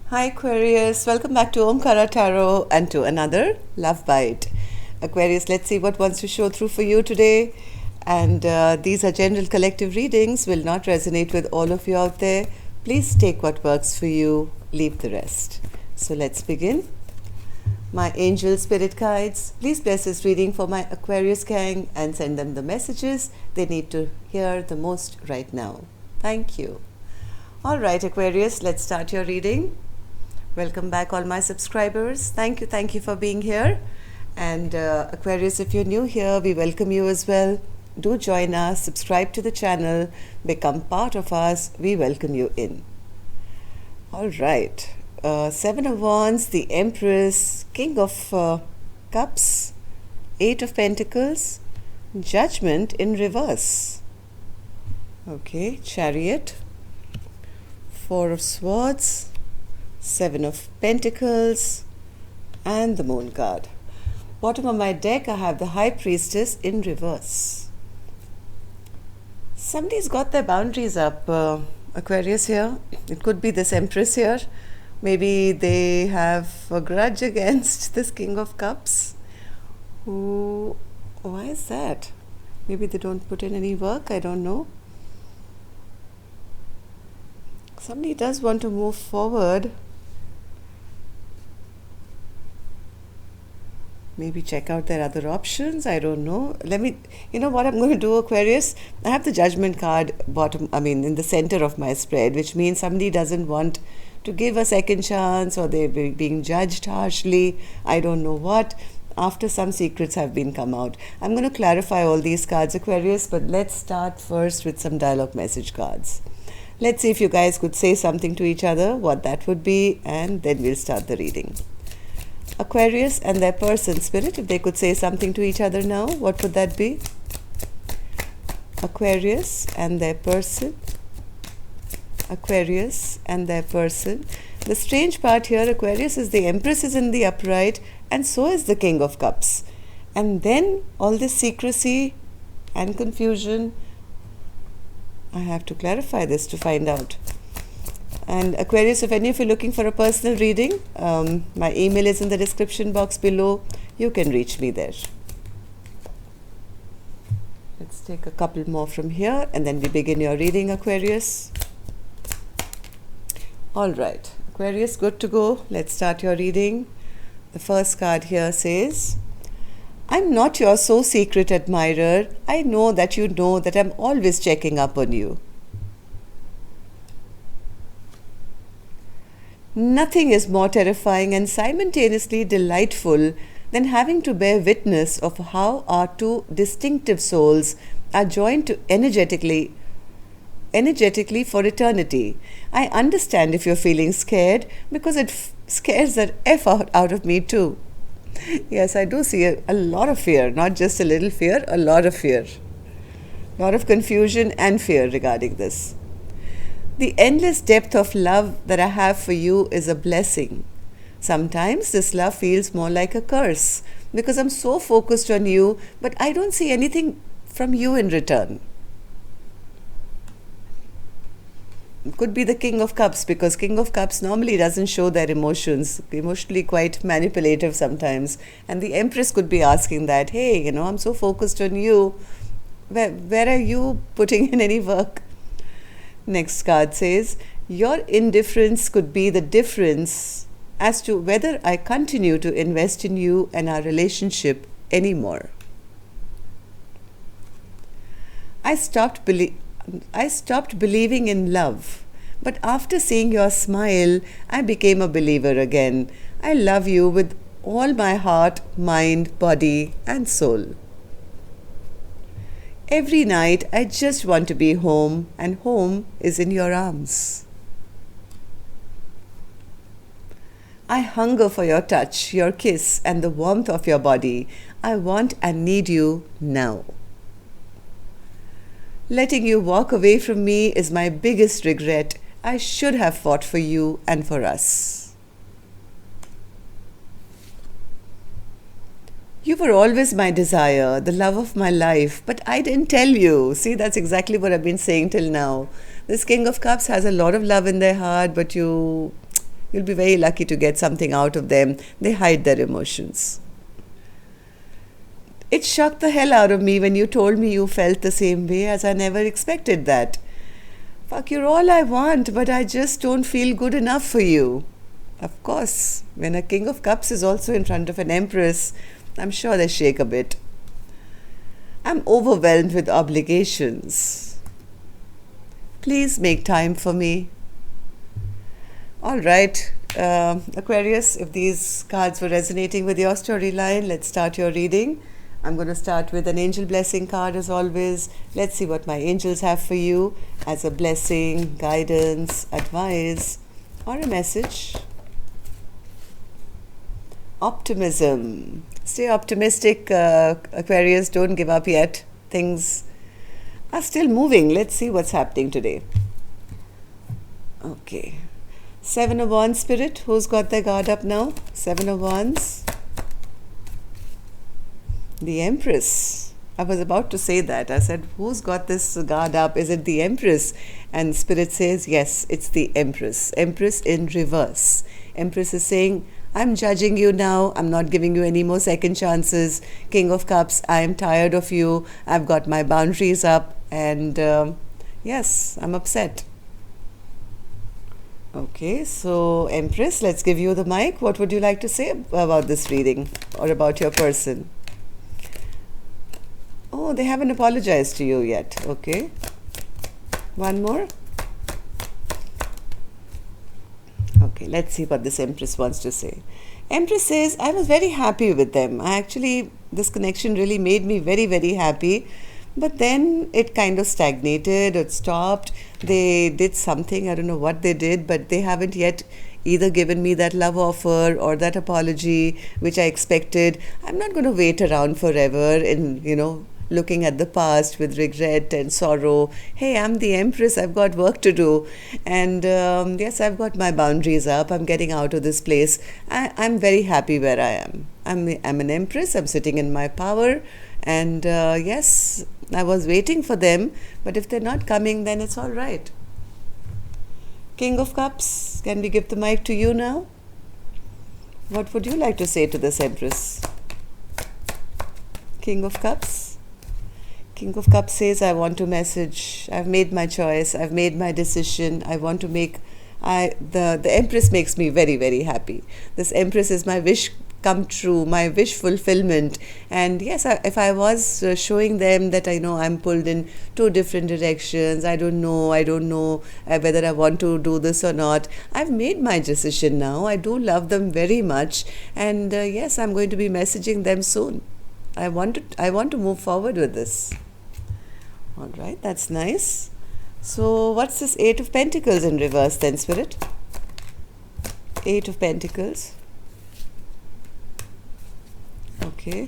Hi Aquarius, welcome back to Omkara Tarot and to another Love Bite. Aquarius, let's see what wants to show through for you today. And these are general collective readings, will not resonate with all of you out there. Please take what works for you, leave the rest. So let's begin. My angel spirit guides, please bless this reading for my Aquarius gang and send them the messages they need to hear the most right now. Thank you. All right, Aquarius, let's start your reading. Welcome back, all my subscribers. Thank you for being here. And Aquarius, if you're new here, we welcome you as well. Do join us, subscribe to the channel, become part of us. We welcome you in. All right. Seven of Wands, the Empress, King of Cups, Eight of Pentacles, Judgment in reverse. Okay, Chariot, Four of Swords, Seven of Pentacles, and the Moon card. Bottom of my deck, I have the High Priestess in reverse. Somebody's got their boundaries up, Aquarius here. It could be this Empress here. Maybe they have a grudge against this King of Cups. Why is that? Maybe they don't put in any work, I don't know. Somebody does want to move forward. Maybe check out their other options. I don't know. You know what I'm going to do, Aquarius? I have the Judgment card in the center of my spread, which means somebody doesn't want to give a second chance, or they're being judged harshly. I don't know what. After some secrets have been come out. I'm going to clarify all these cards, Aquarius, but let's start first with some dialogue message cards. Let's see if you guys could say something to each other, what that would be, and then we'll start the reading. Aquarius and their person, Spirit, if they could say something to each other now, what would that be? Aquarius and their person. Aquarius and their person. The strange part here, Aquarius, is the Empress is in the upright, and so is the King of Cups. And then all this secrecy and confusion. I have to clarify this to find out. And Aquarius, if any of you are looking for a personal reading, my email is in the description box below. You can reach me there. Let's take a couple more from here and then we begin your reading, Aquarius. All right, Aquarius, good to go. Let's start your reading. The first card here says, I'm not your so secret admirer. I know that you know that I'm always checking up on you. Nothing is more terrifying and simultaneously delightful than having to bear witness of how our two distinctive souls are joined to energetically for eternity. I understand if you're feeling scared, because it scares the F out of me too. Yes, I do see a lot of fear, not just a little fear, a lot of fear. A lot of confusion and fear regarding this. The endless depth of love that I have for you is a blessing. Sometimes this love feels more like a curse because I'm so focused on you, but I don't see anything from you in return. It could be the King of Cups, because King of Cups normally doesn't show their emotions, emotionally quite manipulative sometimes. And the Empress could be asking that, hey, I'm so focused on you. Where are you putting in any work? Next card says, your indifference could be the difference as to whether I continue to invest in you and our relationship anymore. I stopped believing in love, but after seeing your smile, I became a believer again. I love you with all my heart, mind, body, and soul. Every night, I just want to be home, and home is in your arms. I hunger for your touch, your kiss, and the warmth of your body. I want and need you now. Letting you walk away from me is my biggest regret. I should have fought for you and for us. You were always my desire, the love of my life, but I didn't tell you. See, that's exactly what I've been saying till now. This King of Cups has a lot of love in their heart, but you You'll be very lucky to get something out of them. They hide their emotions. It shocked the hell out of me when you told me you felt the same way, as I never expected that. Fuck, you're all I want, but I just don't feel good enough for you. Of course, when a King of Cups is also in front of an Empress, I'm sure they shake a bit. I'm overwhelmed with obligations. Please make time for me. All right, Aquarius, if these cards were resonating with your storyline, let's start your reading. I'm going to start with an angel blessing card as always. Let's see what my angels have for you as a blessing, guidance, advice, or a message. Optimism. Stay optimistic, Aquarius. Don't give up yet. Things are still moving. Let's see what's happening today. Okay. 7 of Wands, Spirit. Who's got their guard up now? 7 of Wands. The Empress. I was about to say that. I said, who's got this guard up? Is it the Empress? And Spirit says, yes, it's the Empress. Empress in reverse. Empress is saying, I'm judging you now. I'm not giving you any more second chances. King of Cups, I am tired of you. I've got my boundaries up. And yes, I'm upset. Okay, so Empress, let's give you the mic. What would you like to say about this reading or about your person? Oh, they haven't apologized to you yet. Okay. One more. Okay, let's see what this Empress wants to say. Empress says, I was very happy with them. This connection really made me very, very happy. But then it kind of stagnated, it stopped. They did something, I don't know what they did, but they haven't yet either given me that love offer or that apology, which I expected. I'm not going to wait around forever and, looking at the past with regret and sorrow. Hey, I'm the Empress, I've got work to do. And yes, I've got my boundaries up. I'm getting out of this place. I'm very happy where I am. I'm an Empress, I'm sitting in my power. And yes, I was waiting for them, but if they're not coming, then it's all right. King of Cups, can we give the mic to you now? What would you like to say to this Empress? King of Cups? King of Cups says, I want to message. I've made my choice. I've made my decision. I want to make... The Empress makes me very, very happy. This Empress is my wish come true, my wish fulfillment. And yes, if I was showing them that I know I'm pulled in two different directions, I don't know whether I want to do this or not. I've made my decision now. I do love them very much. And yes, I'm going to be messaging them soon. I want to move forward with this. All right, that's nice. So what's this 8 of Pentacles in reverse then, Spirit? 8 of Pentacles. Okay.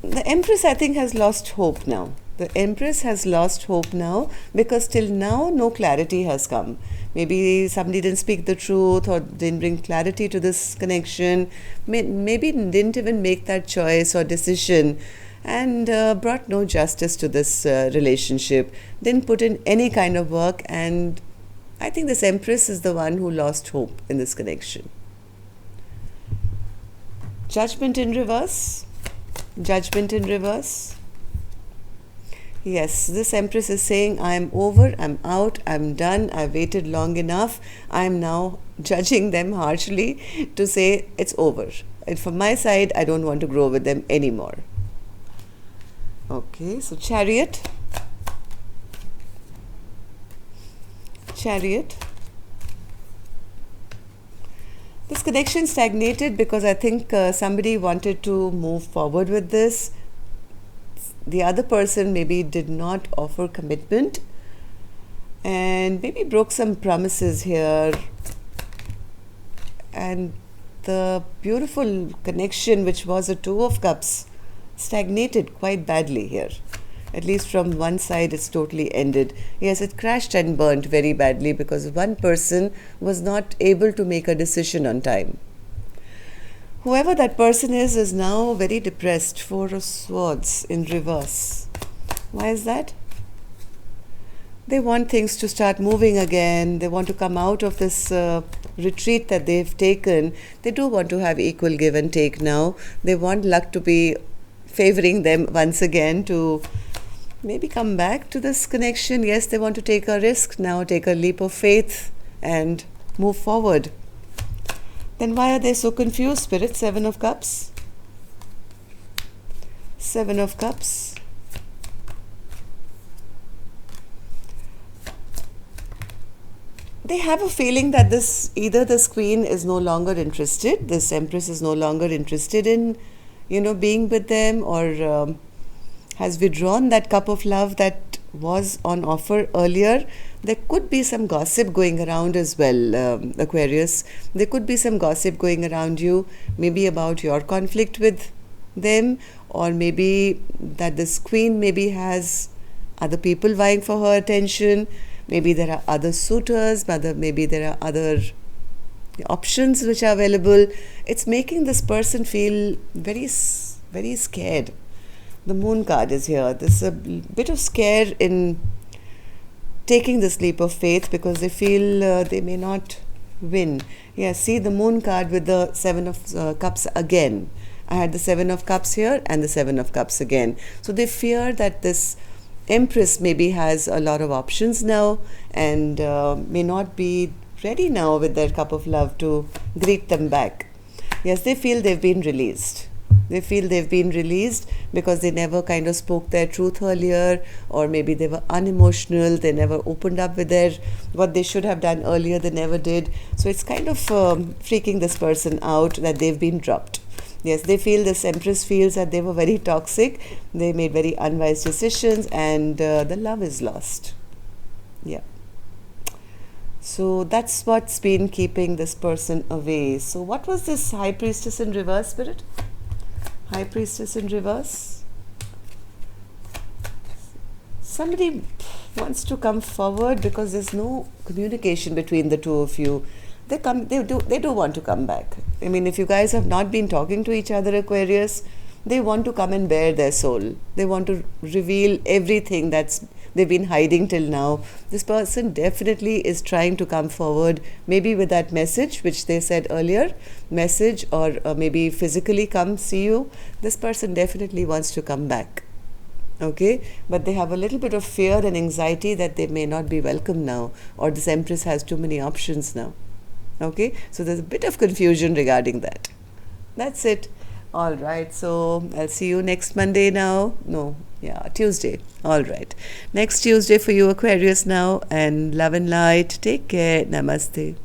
The Empress, I think, has lost hope now. The Empress has lost hope now because till now no clarity has come. Maybe somebody didn't speak the truth or didn't bring clarity to this connection. Maybe didn't even make that choice or decision and brought no justice to this relationship. Didn't put in any kind of work, and I think this Empress is the one who lost hope in this connection. Judgment in reverse. Judgment in reverse. Yes, this Empress is saying, I'm over, I'm out, I'm done, I've waited long enough. I'm now judging them harshly to say it's over. And from my side, I don't want to grow with them anymore. Okay, so Chariot. Chariot. This connection stagnated because I think somebody wanted to move forward with this. The other person maybe did not offer commitment and maybe broke some promises here. And the beautiful connection, which was a 2 of Cups, stagnated quite badly here. At least from one side, it's totally ended. Yes, it crashed and burnt very badly because one person was not able to make a decision on time. Whoever that person is now very depressed. 4 of Swords in reverse. Why is that? They want things to start moving again. They want to come out of this retreat that they've taken. They do want to have equal give and take now. They want luck to be favoring them once again to maybe come back to this connection. Yes, they want to take a risk now, take a leap of faith and move forward. Then why are they so confused, Spirit? Seven of Cups. Seven of Cups. They have a feeling that either this queen is no longer interested, this empress is no longer interested in, being with them, or has withdrawn that cup of love that was on offer earlier. There could be some gossip going around as well, Aquarius. There could be some gossip going around you, maybe about your conflict with them, or maybe that this queen maybe has other people vying for her attention. Maybe there are other suitors, maybe there are other options which are available. It's making this person feel very, very scared. The Moon card is here. There's a bit of scare in taking this leap of faith because they feel they may not win. Yeah, see the Moon card with the Seven of Cups again. I had the Seven of Cups here and the Seven of Cups again. So they fear that this Empress maybe has a lot of options now and may not be ready now with their cup of love to greet them back. Yes, they feel they've been released. They feel they've been released because they never kind of spoke their truth earlier, or maybe they were unemotional, they never opened up with what they should have done earlier, they never did. So it's kind of freaking this person out that they've been dropped. Yes, they feel, this Empress feels that they were very toxic, they made very unwise decisions, and the love is lost. Yeah. So that's what's been keeping this person away. So what was this High Priestess in reverse, Spirit? High Priestess in reverse. Somebody wants to come forward because there's no communication between the two of you. They do want to come back. I mean, if you guys have not been talking to each other, Aquarius, they want to come and bare their soul. They want to reveal everything they've been hiding till now. This person definitely is trying to come forward, maybe with that message which they said earlier, message, or maybe physically come see you. This person definitely wants to come back. Okay, but they have a little bit of fear and anxiety that they may not be welcome now, or this Empress has too many options now. Okay, so there's a bit of confusion regarding that. That's it. All right, so I'll see you next Monday now. No, yeah, Tuesday. All right, next Tuesday for you, Aquarius now, and love and light. Take care. Namaste.